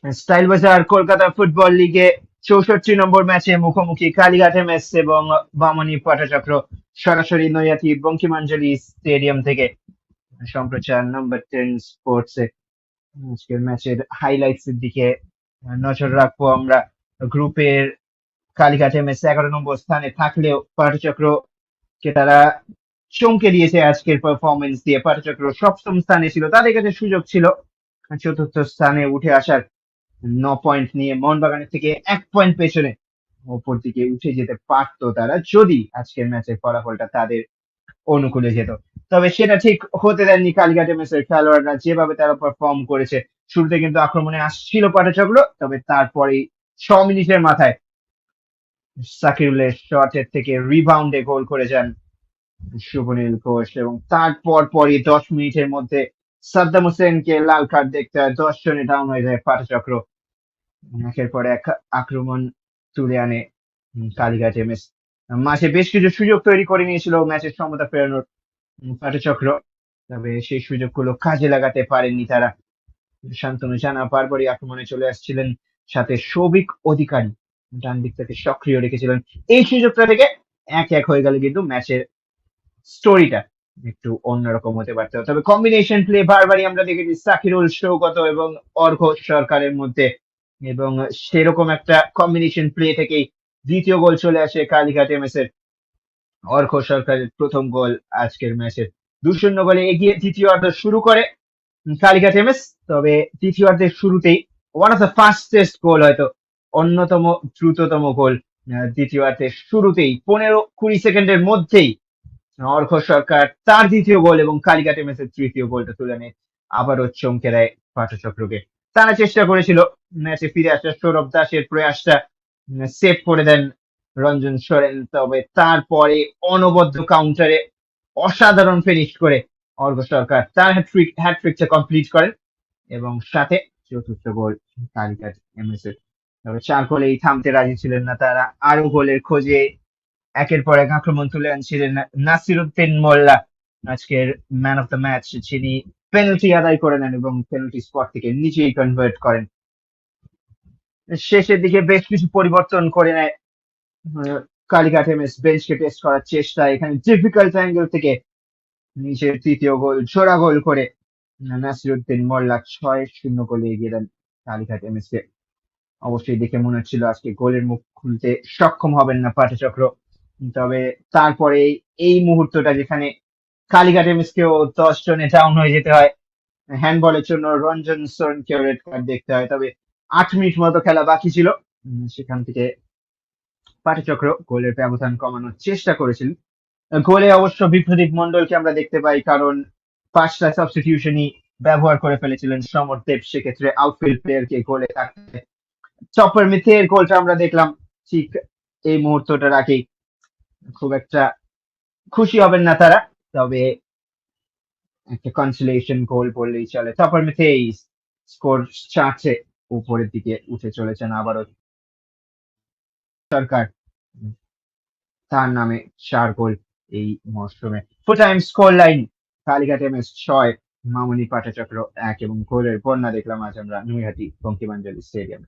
Style বাজার Kolkata football লিগে 64 নম্বর ম্যাচে মুখোমুখি কালীঘাট এমএস এবং বামনী পাঠাচক্র সরাসরি নৈহাটি বঙ্কিমাঞ্জলি স্টেডিয়াম থেকে সম্প্রচার নম্বর 10 স্পোর্টস এ আজকের ম্যাচের হাইলাইটস এর দিকে নজর রাখবো আমরা। গ্রুপের কালীঘাট এমএস 11 নম্বর স্থানে থাকলেও পাঠচক্রকে তারা চমকে দিয়েছে আজকের পারফরমেন্স দিয়ে। পাঠচক্র সপ্তম স্থানে ছিল, তাদের কাছে সুযোগ ছিল চতুর্থ স্থানে উঠে আসার। 9 পয়েন্ট নিয়ে মোহনবাগানের থেকে 1 পয়েন্ট পেছনে ওপর দিকে উঠে যেতে পারতো তারা, যদি আজকের ম্যাচের ফলাফলটা তাদের অনুকূলে যেত। তবে সেটা ঠিক হতে দেননি কালীঘাট এমএস এর খেলোয়াড়রা, যেভাবে তারা পারফর্ম করেছে। শুরুতে কিন্তু আক্রমণে আসছিল পাঠচক্র, তবে তারপরে 6 মিনিটের মাথায় সাকিরুলের শটের থেকে রিবাউন্ডে গোল করে যান শুভনীল ঘোষ, এবং তারপর পরই 10 মিনিটের মধ্যে সাদ্দাম হোসেনকে লাল কার্ড দেখতে হয়। 10 জনে ডাউন হয়ে যায় পাঠচক্র। একের পর এক আক্রমণ তুলে আনে কালীঘাট এমএস। মাঝে বেশ কিছু সুযোগ তৈরি করে নিয়েছিল ম্যাচের সমতা ফেরানোর পাঠচক্র, তবে সেই সুযোগগুলো কাজে লাগাতে পারেননি তারা। শান্তনু জানা বারবারই আক্রমণে চলে আসছিলেন, সাথে সৌভিক অধিকারী ডান দিক থেকে সক্রিয় রেখেছিলেন। এই সুযোগটা থেকে 1-1 হয়ে গেল, কিন্তু ম্যাচের স্টোরিটা একটু অন্যরকম হতে পারত। তবে কম্বিনেশন প্লে বারবারই আমরা দেখেছি সাকিরুল, সৌগত এবং অর্ঘ সরকারের মধ্যে, এবং সেরকম একটা কম্বিনেশন প্লে থেকেই দ্বিতীয় গোল চলে আসে কালীঘাট এমএস এর। অর্ঘ সরকারের প্রথম গোল আজকের ম্যাচের। 2-0 গোলে এগিয়ে দ্বিতীয়ার্ধ শুরু করে কালীঘাট এমএস। তবে দ্বিতীয়ার্ধের শুরুতেই ওয়ান অফ দ্য ফাস্টেস্ট গোল, হয়তো অন্যতম দ্রুততম গোল দ্বিতীয়ার্ধের শুরুতেই 15-20 সেকেন্ডের মধ্যেই অর্ঘ সরকার তার দ্বিতীয় গোল এবং কালীঘাট এমএস এর তৃতীয় গোলটা তুলে নেয়, আবারও চমকে দেয় পাঠচক্রকে। তারা চেষ্টা করেছিল ম্যাচে ফিরে আসার, সৌরভ দাসের প্রয়াসটা সেভ করে দেন রঞ্জন সোরেন, তবে তারপরে অনবদ্য কাউন্টারে অসাধারণ ফিনিশ করে অর্ঘ সরকার তার হ্যাটট্রিকটা কমপ্লিট করেন, এবং সাথে চতুর্থ গোল কালীঘাট এমএস এর। তবে 4 গোলেই থামতে রাজি ছিলেন না তারা, আরো গোলের খোঁজে একের পর এক আক্রমণ তুলে আনছিলেন নাসিরুদ্দিন মোল্লা, আজকের ম্যান অফ দ্য ম্যাচ, যিনি পেনাল্টি আদায় করে নেন এবং পেনাল্টি স্পট থেকে নিজেই কনভার্ট করেন। শেষের দিকে বেশ কিছু পরিবর্তন করে নেয় কালীঘাট এমএস, বেঞ্চকে টেস্ট করার চেষ্টা। এখানে ডিফিকাল্ট অ্যাঙ্গেল থেকে নিজের তৃতীয় গোল, জোড়া গোল করে নাসিরুদ্দিন মোল্লা 6-0 গোলে এগিয়ে দেন কালীঘাট এমএস কে। অবশ্যই দেখে মনে হচ্ছিল আজকে গোলের মুখ খুলতে সক্ষম হবেন না পাঠচক্র, তবে তারপরে এই মুহূর্তটা যেখানে কালীঘাট এমএস কেও 10 জনে ডাউন হয়ে যেতে হয়, হ্যান্ডবলের জন্য রঞ্জন সোরেনকেও রেড কার্ড দেখতে হয়। তবে 8 মিনিট মতো খেলা বাকি ছিল, সেখান থেকে পাঠচক্র গোলের ব্যবধান কমানোর চেষ্টা করেছিল। গোলে অবশ্য বিপ্রদীপ মন্ডলকে আমরা দেখতে পাই, কারণ 5টা সাবস্টিটিউশনই ব্যবহার করে ফেলেছিলেন সমর দেব, সেক্ষেত্রে আউটফিল্ড প্লেয়ারকে গোলে থাকতে। চপার মিথের গোলটা আমরা দেখলাম ঠিক এই মুহূর্তটার আগেই। খুব একটা খুশি হবেন না তারা, তবে একটা কনসোলেশন গোল বললেই চলে। চপার মিথেই স্কোর চার্টে উপরের দিকে উঠে চলেছেন আবারও। সরকার তার নামে 4 গোল এই মরশুমে। Full time score line Kalighat MS 6, মামুনি পাঠচক্র 1, এবং গোলের বন্যা দেখলাম আজ আমরা নৈহাটি বঙ্কিমাঞ্জলি স্টেডিয়ামে।